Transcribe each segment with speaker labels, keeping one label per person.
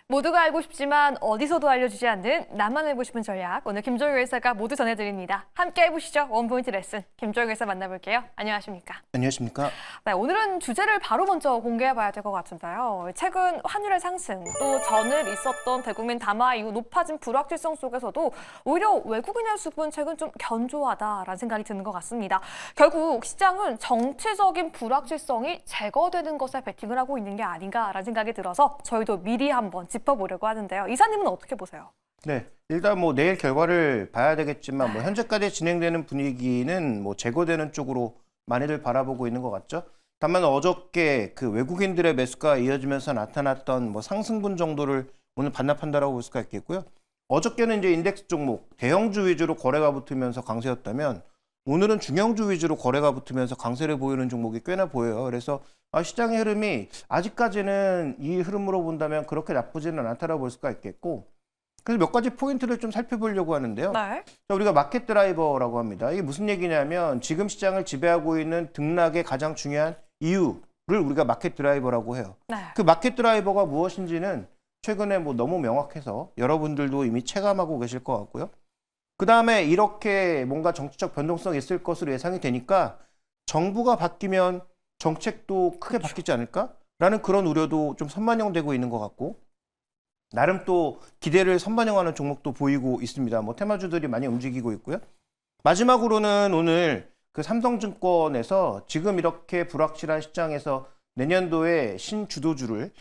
Speaker 1: 모두가 알고 싶지만 어디서도 알려주지 않는 나만 알고 싶은 전략. 오늘 김종일 의사가 모두 전해드립니다. 함께 해보시죠. 원포인트 레슨. 김종일 의사 만나볼게요. 안녕하십니까?
Speaker 2: 안녕하십니까?
Speaker 1: 네, 오늘은 주제를 바로 먼저 공개해봐야 될 것 같은데요. 최근 환율의 상승, 또 전일 있었던 대국민 담화 이후 높아진 불확실성 속에서도 오히려 외국인의 수급은 최근 좀 견조하다라는 생각이 드는 것 같습니다. 결국 시장은 정치적인 불확실성이 제거되는 것에 베팅을 하고 있는 게 아닌가라는 생각이 들어서 저희도 미리 한번 짚어보려고 하는데요. 이사님은 어떻게 보세요?
Speaker 2: 네, 일단 뭐 내일 결과를 봐야 되겠지만 뭐 현재까지 진행되는 분위기는 뭐 제거되는 쪽으로 많이들 바라보고 있는 것 같죠. 다만 어저께 그 외국인들의 매수가 이어지면서 나타났던 뭐 상승분 정도를 오늘 반납한다라고 볼 수가 있겠고요. 어저께는 이제 인덱스 종목 대형주 위주로 거래가 붙으면서 강세였다면 오늘은 중형주 위주로 거래가 붙으면서 강세를 보이는 종목이 꽤나 보여요. 그래서 시장의 흐름이 아직까지는 이 흐름으로 본다면 그렇게 나쁘지는 않다라고 볼 수가 있겠고, 그래서 몇 가지 포인트를 좀 살펴보려고 하는데요.
Speaker 1: 네.
Speaker 2: 자, 우리가 마켓 드라이버라고 합니다. 이게 무슨 얘기냐면 지금 시장을 지배하고 있는 등락의 가장 중요한 이유를 우리가 마켓 드라이버라고 해요.
Speaker 1: 네.
Speaker 2: 그 마켓 드라이버가 무엇인지는 최근에 뭐 너무 명확해서 여러분들도 이미 체감하고 계실 것 같고요. 그 다음에 이렇게 뭔가 정치적 변동성이 있을 것으로 예상이 되니까 정부가 바뀌면 정책도 크게 바뀌지 않을까라는 그런 우려도 좀 선반영되고 있는 것 같고, 나름 또 기대를 선반영하는 종목도 보이고 있습니다. 뭐 테마주들이 많이 움직이고 있고요. 마지막으로는 오늘 그 삼성증권에서 지금 이렇게 불확실한 시장에서 내년도에 신주도주를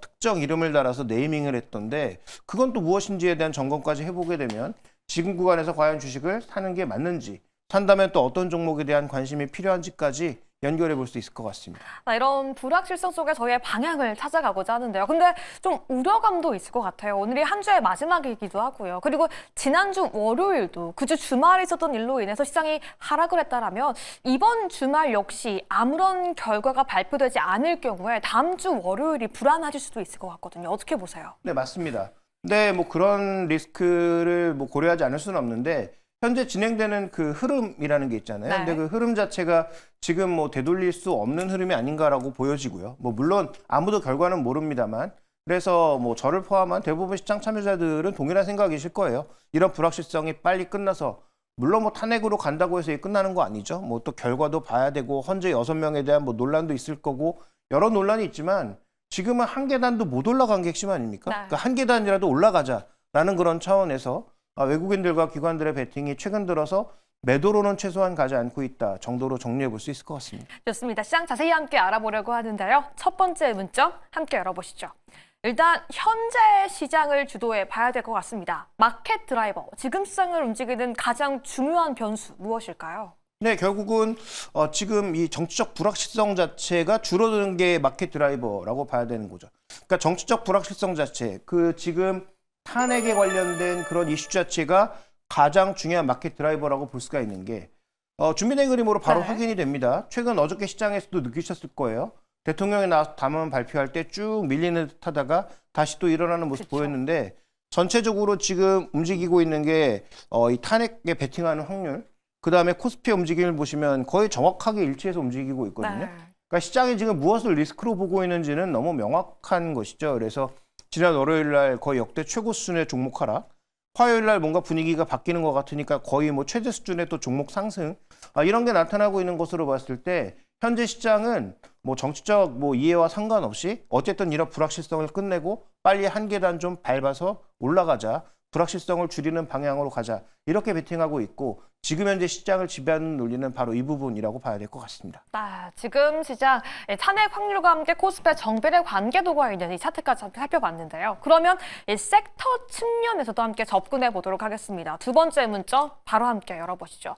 Speaker 2: 특정 이름을 달아서 네이밍을 했던데, 그건 또 무엇인지에 대한 점검까지 해보게 되면 지금 구간에서 과연 주식을 사는 게 맞는지, 산다면 또 어떤 종목에 대한 관심이 필요한지까지 연결해 볼 수 있을 것 같습니다.
Speaker 1: 이런 불확실성 속에 저희의 방향을 찾아가고자 하는데요. 근데 좀 우려감도 있을 것 같아요. 오늘이 한 주의 마지막이기도 하고요. 그리고 지난주 월요일도 그 주 주말에 있었던 일로 인해서 시장이 하락을 했다라면 이번 주말 역시 아무런 결과가 발표되지 않을 경우에 다음 주 월요일이 불안해질 수도 있을 것 같거든요. 어떻게 보세요?
Speaker 2: 네, 맞습니다. 근데 뭐 그런 리스크를 뭐 고려하지 않을 수는 없는데, 현재 진행되는 그 흐름이라는 게 있잖아요.
Speaker 1: 네.
Speaker 2: 근데 그 흐름 자체가 지금 뭐 되돌릴 수 없는 흐름이 아닌가라고 보여지고요. 뭐 물론 아무도 결과는 모릅니다만, 그래서 뭐 저를 포함한 대부분 시장 참여자들은 동일한 생각이실 거예요. 이런 불확실성이 빨리 끝나서, 물론 뭐 탄핵으로 간다고 해서 끝나는 거 아니죠. 뭐 또 결과도 봐야 되고 헌재 6명에 대한 뭐 논란도 있을 거고 여러 논란이 있지만 지금은 한 계단도 못 올라간 게 핵심 아닙니까?
Speaker 1: 네.
Speaker 2: 그러니까 한 계단이라도 올라가자라는 그런 차원에서 외국인들과 기관들의 베팅이 최근 들어서 매도로는 최소한 가지 않고 있다 정도로 정리해 볼 수 있을 것 같습니다.
Speaker 1: 좋습니다. 시장 자세히 함께 알아보려고 하는데요. 첫 번째 문점 함께 열어보시죠. 일단 현재 시장을 주도해 봐야 될 것 같습니다. 마켓 드라이버, 지금 시장을 움직이는 가장 중요한 변수 무엇일까요?
Speaker 2: 네, 결국은 지금 이 정치적 불확실성 자체가 줄어드는 게 마켓 드라이버라고 봐야 되는 거죠. 그러니까 정치적 불확실성 자체, 그 지금 탄핵에 관련된 그런 이슈 자체가 가장 중요한 마켓 드라이버라고 볼 수가 있는 게 준비된 그림으로 바로
Speaker 1: 네.
Speaker 2: 확인이 됩니다. 최근 어저께 시장에서도 느끼셨을 거예요. 대통령이 나와서 담화 발표할 때 쭉 밀리는 듯 하다가 다시 또 일어나는 모습
Speaker 1: 그쵸.
Speaker 2: 보였는데, 전체적으로 지금 움직이고 있는 게 이 탄핵에 베팅하는 확률, 그 다음에 코스피의 움직임을 보시면 거의 정확하게 일치해서 움직이고 있거든요.
Speaker 1: 네.
Speaker 2: 그러니까 시장이 지금 무엇을 리스크로 보고 있는지는 너무 명확한 것이죠. 그래서 지난 월요일 날 거의 역대 최고 수준의 종목 하락, 화요일 날 뭔가 분위기가 바뀌는 것 같으니까 거의 뭐 최대 수준의 또 종목 상승, 이런 게 나타나고 있는 것으로 봤을 때 현재 시장은 뭐 정치적 뭐 이해와 상관없이 어쨌든 이런 불확실성을 끝내고 빨리 한 계단 좀 밟아서 올라가자, 불확실성을 줄이는 방향으로 가자, 이렇게 베팅하고 있고, 지금 현재 시장을 지배하는 논리는 바로 이 부분이라고 봐야 될 것 같습니다.
Speaker 1: 지금 시장 탄핵 확률과 함께 코스피의 정배의 관계도가 있는 이 차트까지 함께 살펴봤는데요. 그러면 이 섹터 측면에서도 함께 접근해 보도록 하겠습니다. 두 번째 문점 바로 함께 열어보시죠.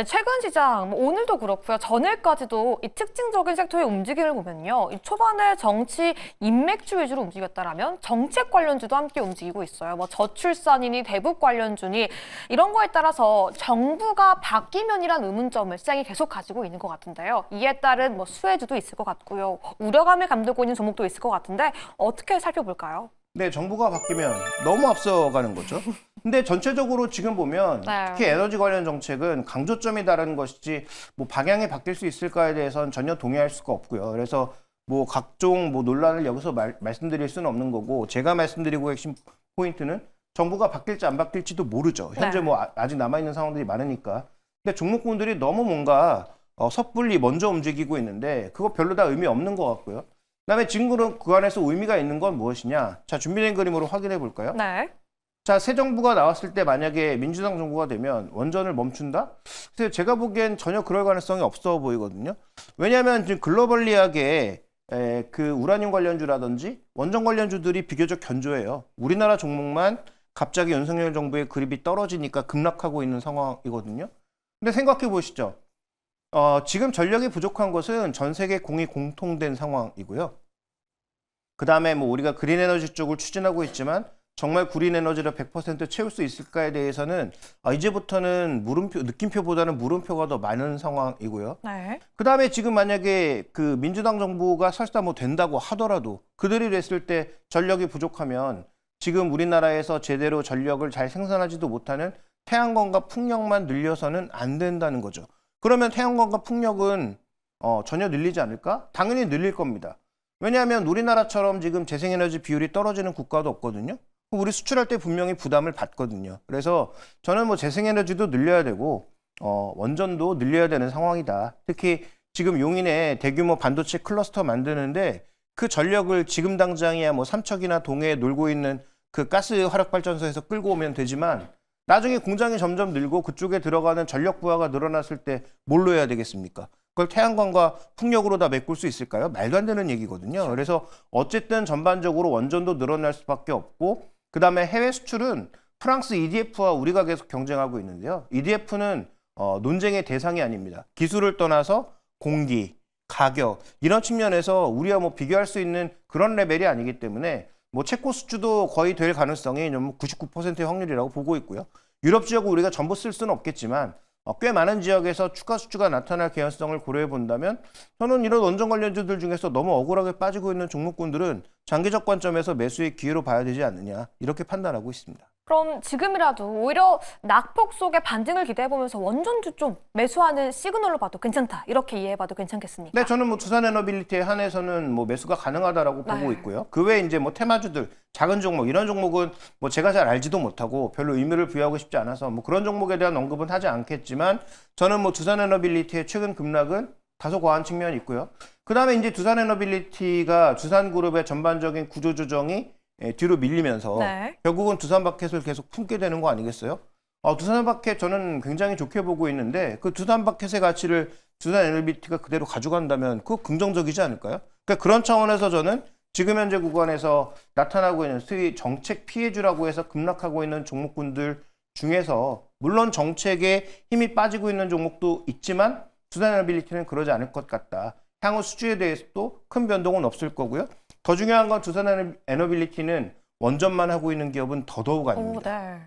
Speaker 1: 최근 시장 오늘도 그렇고요. 전일까지도 이 특징적인 섹터의 움직임을 보면요. 이 초반에 정치 인맥주 위주로 움직였다라면 정책 관련주도 함께 움직이고 있어요. 뭐 저출산이니 대북 관련주니 이런 거에 따라서 정부가 바뀌면이란 의문점을 시장이 계속 가지고 있는 것 같은데요. 이에 따른 뭐 수혜주도 있을 것 같고요. 우려감을 감돌고 있는 종목도 있을 것 같은데 어떻게 살펴볼까요?
Speaker 2: 네, 정부가 바뀌면 너무 앞서가는 거죠. 근데 전체적으로 지금 보면
Speaker 1: 네.
Speaker 2: 특히 에너지 관련 정책은 강조점이 다른 것이지 뭐 방향이 바뀔 수 있을까에 대해서는 전혀 동의할 수가 없고요. 그래서 뭐 각종 뭐 논란을 여기서 말씀드릴 수는 없는 거고 제가 말씀드리고 계신 포인트는 정부가 바뀔지 안 바뀔지도 모르죠. 현재
Speaker 1: 네.
Speaker 2: 뭐 아직 남아있는 상황들이 많으니까. 근데 종목군들이 너무 뭔가 섣불리 먼저 움직이고 있는데 그거 별로 다 의미 없는 것 같고요. 그다음에 지금 그 안에서 의미가 있는 건 무엇이냐. 자, 준비된 그림으로 확인해 볼까요?
Speaker 1: 네.
Speaker 2: 자, 새 정부가 나왔을 때 만약에 민주당 정부가 되면 원전을 멈춘다? 그래서 제가 보기엔 전혀 그럴 가능성이 없어 보이거든요. 왜냐하면 지금 글로벌리하게 그 우라늄 관련주라든지 원전 관련주들이 비교적 견조해요. 우리나라 종목만 갑자기 윤석열 정부의 그립이 떨어지니까 급락하고 있는 상황이거든요. 근데 생각해 보시죠. 지금 전력이 부족한 것은 전 세계 공이 공통된 상황이고요. 그 다음에 뭐 우리가 그린 에너지 쪽을 추진하고 있지만 정말 그린 에너지를 100% 채울 수 있을까에 대해서는 이제부터는 물음표, 느낌표보다는 물음표가 더 많은 상황이고요.
Speaker 1: 네.
Speaker 2: 그 다음에 지금 만약에 그 민주당 정부가 설사 뭐 된다고 하더라도 그들이 됐을 때 전력이 부족하면 지금 우리나라에서 제대로 전력을 잘 생산하지도 못하는 태양광과 풍력만 늘려서는 안 된다는 거죠. 그러면 태양광과 풍력은 전혀 늘리지 않을까? 당연히 늘릴 겁니다. 왜냐하면 우리나라처럼 지금 재생에너지 비율이 떨어지는 국가도 없거든요. 우리 수출할 때 분명히 부담을 받거든요. 그래서 저는 뭐 재생에너지도 늘려야 되고 원전도 늘려야 되는 상황이다. 특히 지금 용인에 대규모 반도체 클러스터 만드는데 그 전력을 지금 당장이야 뭐 삼척이나 동해에 놀고 있는 그 가스 화력 발전소에서 끌고 오면 되지만 나중에 공장이 점점 늘고 그쪽에 들어가는 전력 부하가 늘어났을 때 뭘로 해야 되겠습니까? 그걸 태양광과 풍력으로 다 메꿀 수 있을까요? 말도 안 되는 얘기거든요. 그래서 어쨌든 전반적으로 원전도 늘어날 수밖에 없고 그다음에 해외 수출은 프랑스 EDF와 우리가 계속 경쟁하고 있는데요. EDF는 논쟁의 대상이 아닙니다. 기술을 떠나서 공기, 가격 이런 측면에서 우리와 뭐 비교할 수 있는 그런 레벨이 아니기 때문에 뭐 체코 수주도 거의 될 가능성이 99%의 확률이라고 보고 있고요. 유럽 지역을 우리가 전부 쓸 수는 없겠지만 꽤 많은 지역에서 추가 수주가 나타날 개연성을 고려해 본다면 저는 이런 원전 관련주들 중에서 너무 억울하게 빠지고 있는 종목군들은 장기적 관점에서 매수의 기회로 봐야 되지 않느냐 이렇게 판단하고 있습니다.
Speaker 1: 그럼 지금이라도 오히려 낙폭 속의 반등을 기대해보면서 원전주 좀 매수하는 시그널로 봐도 괜찮다. 이렇게 이해해봐도 괜찮겠습니까?
Speaker 2: 네, 저는 뭐 두산에너빌리티에 한해서는 뭐 매수가 가능하다라고 보고 있고요. 그 외에 이제 뭐 테마주들, 작은 종목 이런 종목은 뭐 제가 잘 알지도 못하고 별로 의미를 부여하고 싶지 않아서 뭐 그런 종목에 대한 언급은 하지 않겠지만 저는 뭐 두산에너빌리티의 최근 급락은 다소 과한 측면이 있고요. 그 다음에 이제 두산에너빌리티가 두산그룹의 전반적인 구조조정이 뒤로 밀리면서 결국은 두산바켓을 계속 품게 되는 거 아니겠어요? 두산바켓 저는 굉장히 좋게 보고 있는데 그 두산바켓의 가치를 두산에너빌리티가 그대로 가져간다면 그거 긍정적이지 않을까요? 그러니까 그런 차원에서 저는 지금 현재 구간에서 나타나고 있는 소위 정책 피해주라고 해서 급락하고 있는 종목군들 중에서 물론 정책에 힘이 빠지고 있는 종목도 있지만 두산에너빌리티는 그러지 않을 것 같다. 향후 수주에 대해서도 큰 변동은 없을 거고요. 더 중요한 건 두산에너빌리티는 원전만 하고 있는 기업은 더더욱 아닙니다.
Speaker 1: 네.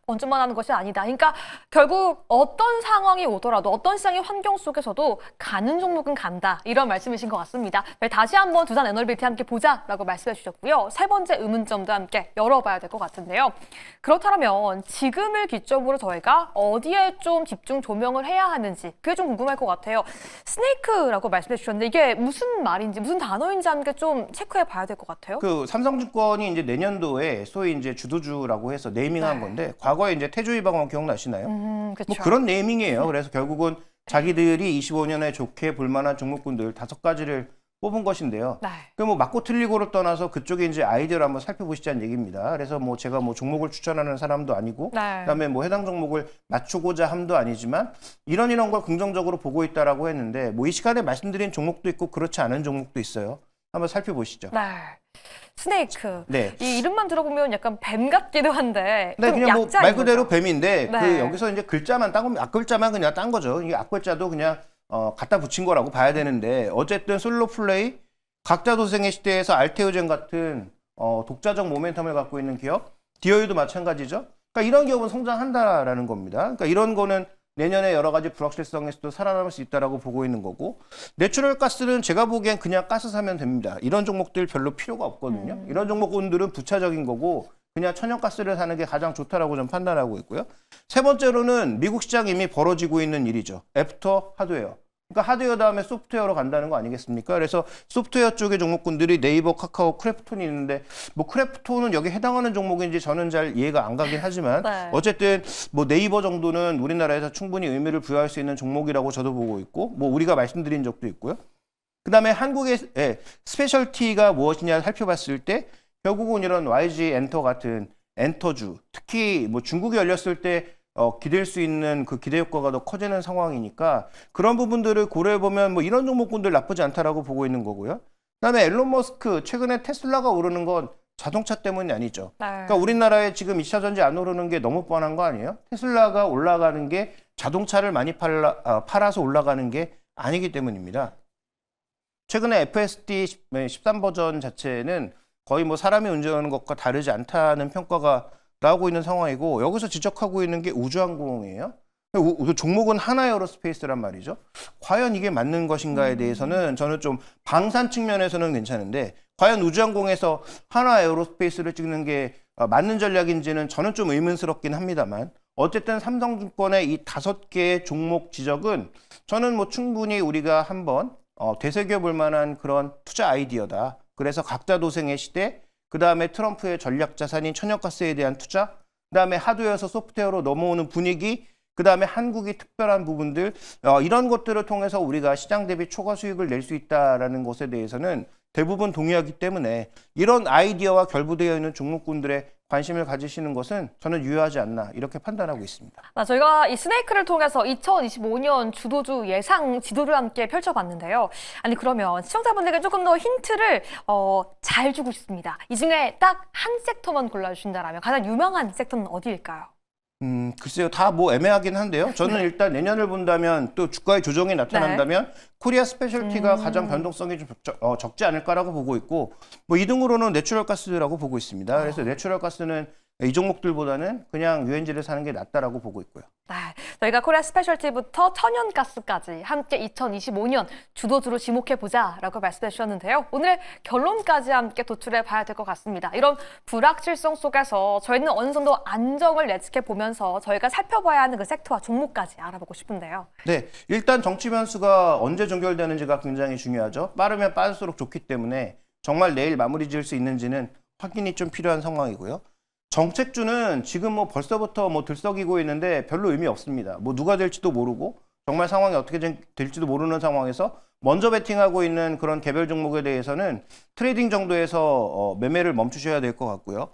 Speaker 1: 원전만 하는 것이 아니다. 그러니까 결국 어떤 상황이 오더라도 어떤 시장의 환경 속에서도 가는 종목은 간다. 이런 말씀이신 것 같습니다. 다시 한번 두산에너빌리티 함께 보자라고 말씀해 주셨고요. 세 번째 의문점도 함께 열어봐야 될 것 같은데요. 그렇다면 지금을 기점으로 저희가 어디에 좀 집중 조명을 해야 하는지 그게 좀 궁금할 것 같아요. 스네이크라고 말씀해 주셨는데 이게 무슨 말인지 무슨 단어인지 함께 좀 체크해 봐야 될 것 같아요.
Speaker 2: 그 삼성증권이 이제 내년도에 소위 이제 주도주라고 해서 네이밍한 건데 과거에 이제 태조이방원 기억나시나요?
Speaker 1: 그쵸.
Speaker 2: 뭐 그런 네이밍이에요. 그래서 결국은 자기들이 25년에 좋게 볼 만한 종목군들 5가지를 뽑은 것인데요. 그 뭐 맞고 틀리고를 떠나서 그쪽에 이제 아이디어를 한번 살펴보시자는 얘기입니다. 그래서 뭐 제가 뭐 종목을 추천하는 사람도 아니고 그다음에 뭐 해당 종목을 맞추고자 함도 아니지만 이런 걸 긍정적으로 보고 있다라고 했는데 뭐 이 시간에 말씀드린 종목도 있고 그렇지 않은 종목도 있어요. 한번 살펴보시죠.
Speaker 1: 스네이크. 이 이름만 들어보면 약간 뱀 같기도 한데.
Speaker 2: 네, 그냥 뭐 말 그대로
Speaker 1: 거죠?
Speaker 2: 뱀인데 그 여기서 이제 글자만 딴 거면 앞글자만 그냥 딴 거죠. 이게 앞글자도 그냥 갖다 붙인 거라고 봐야 되는데 어쨌든 솔로 플레이, 각자 도생의 시대에서 알테오젠 같은 독자적 모멘텀을 갖고 있는 기업, 디어유도 마찬가지죠. 그러니까 이런 기업은 성장한다라는 겁니다. 그러니까 이런 거는 내년에 여러 가지 불확실성에서도 살아남을 수 있다라고 보고 있는 거고 내추럴 가스는 제가 보기엔 그냥 가스 사면 됩니다. 이런 종목들 별로 필요가 없거든요. 이런 종목군들은 부차적인 거고 그냥 천연가스를 사는 게 가장 좋다라고 좀 판단하고 있고요. 세 번째로는 미국 시장 이미 벌어지고 있는 일이죠. 애프터 하드웨어. 그러니까 하드웨어 다음에 소프트웨어로 간다는 거 아니겠습니까? 그래서 소프트웨어 쪽의 종목군들이 네이버, 카카오, 크래프톤이 있는데 뭐 크래프톤은 여기 해당하는 종목인지 저는 잘 이해가 안 가긴 하지만
Speaker 1: 네.
Speaker 2: 어쨌든 뭐 네이버 정도는 우리나라에서 충분히 의미를 부여할 수 있는 종목이라고 저도 보고 있고 뭐 우리가 말씀드린 적도 있고요. 그다음에 한국의 스페셜티가 무엇이냐 살펴봤을 때 결국은 이런 YG 엔터 같은 엔터주, 특히 뭐 중국이 열렸을 때 기댈 수 있는 그 기대 효과가 더 커지는 상황이니까 그런 부분들을 고려해 보면 뭐 이런 종목군들 나쁘지 않다라고 보고 있는 거고요. 그다음에 앨런 머스크 최근에 테슬라가 오르는 건 자동차 때문이 아니죠.
Speaker 1: 네.
Speaker 2: 그러니까 우리나라에 지금 2차 전지 안 오르는 게 너무 뻔한 거 아니에요? 테슬라가 올라가는 게 자동차를 많이 팔아서 올라가는 게 아니기 때문입니다. 최근에 FSD 13 버전 자체는 거의 뭐 사람이 운전하는 것과 다르지 않다는 평가가 나오고 있는 상황이고 여기서 지적하고 있는 게 우주항공이에요. 종목은 하나에어로스페이스란 말이죠. 과연 이게 맞는 것인가에 대해서는 저는 좀 방산 측면에서는 괜찮은데 과연 우주항공에서 하나에어로스페이스를 찍는 게 맞는 전략인지는 저는 좀 의문스럽긴 합니다만 어쨌든 삼성증권의 이 5개의 종목 지적은 저는 뭐 충분히 우리가 한번 되새겨 볼 만한 그런 투자 아이디어다. 그래서 각자 도생의 시대, 그 다음에 트럼프의 전략 자산인 천연가스에 대한 투자, 그 다음에 하드웨어에서 소프트웨어로 넘어오는 분위기, 그 다음에 한국이 특별한 부분들, 이런 것들을 통해서 우리가 시장 대비 초과 수익을 낼 수 있다는 것에 대해서는 대부분 동의하기 때문에 이런 아이디어와 결부되어 있는 종목군들의 관심을 가지시는 것은 저는 유효하지 않나 이렇게 판단하고 있습니다.
Speaker 1: 저희가 이 스네이크를 통해서 2025년 주도주 예상 지도를 함께 펼쳐봤는데요. 아니 그러면 시청자분들께 조금 더 힌트를 잘 주고 싶습니다. 이 중에 딱 한 섹터만 골라주신다면 가장 유명한 섹터는 어디일까요?
Speaker 2: 글쎄요, 다 뭐 애매하긴 한데요. 저는 일단 내년을 본다면 또 주가의 조정이 나타난다면 코리아 스페셜티가 가장 변동성이 좀 적지 않을까라고 보고 있고 뭐 2등으로는 내추럴 가스라고 보고 있습니다. 그래서 내추럴 가스는 이 종목들보다는 그냥 유엔지를 사는 게 낫다라고 보고 있고요.
Speaker 1: 네, 저희가 코리아 스페셜티부터 천연가스까지 함께 2025년 주도주로 지목해보자라고 말씀해 주셨는데요. 오늘 결론까지 함께 도출해 봐야 될 것 같습니다. 이런 불확실성 속에서 저희는 어느 정도 안정을 예측해 보면서 저희가 살펴봐야 하는 그 섹터와 종목까지 알아보고 싶은데요.
Speaker 2: 네, 일단 정치 변수가 언제 종결되는지가 굉장히 중요하죠. 빠르면 빠를수록 좋기 때문에 정말 내일 마무리 지을 수 있는지는 확인이 좀 필요한 상황이고요. 정책주는 지금 뭐 벌써부터 뭐 들썩이고 있는데 별로 의미 없습니다. 뭐 누가 될지도 모르고 정말 상황이 어떻게 될지도 모르는 상황에서 먼저 베팅하고 있는 그런 개별 종목에 대해서는 트레이딩 정도에서 매매를 멈추셔야 될 것 같고요.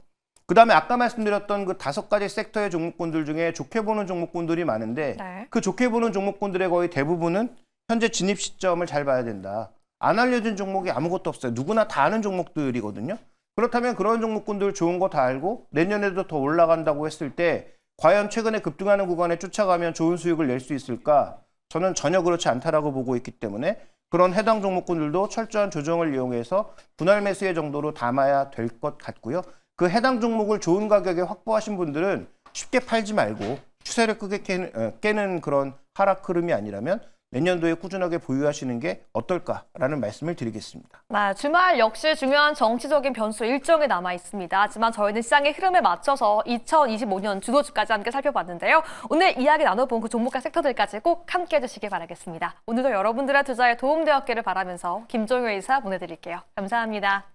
Speaker 2: 그 다음에 아까 말씀드렸던 그 5가지 섹터의 종목군들 중에 좋게 보는 종목군들이 많은데
Speaker 1: 네.
Speaker 2: 그 좋게 보는 종목군들의 거의 대부분은 현재 진입 시점을 잘 봐야 된다. 안 알려진 종목이 아무것도 없어요. 누구나 다 아는 종목들이거든요. 그렇다면 그런 종목군들 좋은 거 다 알고 내년에도 더 올라간다고 했을 때 과연 최근에 급등하는 구간에 쫓아가면 좋은 수익을 낼 수 있을까? 저는 전혀 그렇지 않다라고 보고 있기 때문에 그런 해당 종목군들도 철저한 조정을 이용해서 분할 매수의 정도로 담아야 될 것 같고요. 그 해당 종목을 좋은 가격에 확보하신 분들은 쉽게 팔지 말고 추세를 크게 깨는 그런 하락 흐름이 아니라면 내년도에 꾸준하게 보유하시는 게 어떨까라는 말씀을 드리겠습니다.
Speaker 1: 네, 주말 역시 중요한 정치적인 변수 일정이 남아 있습니다. 하지만 저희는 시장의 흐름에 맞춰서 2025년 주도주까지 함께 살펴봤는데요. 오늘 이야기 나눠본 그 종목과 섹터들까지 꼭 함께 해주시길 바라겠습니다. 오늘도 여러분들의 투자에 도움되었기를 바라면서 김종효 이사 보내드릴게요. 감사합니다.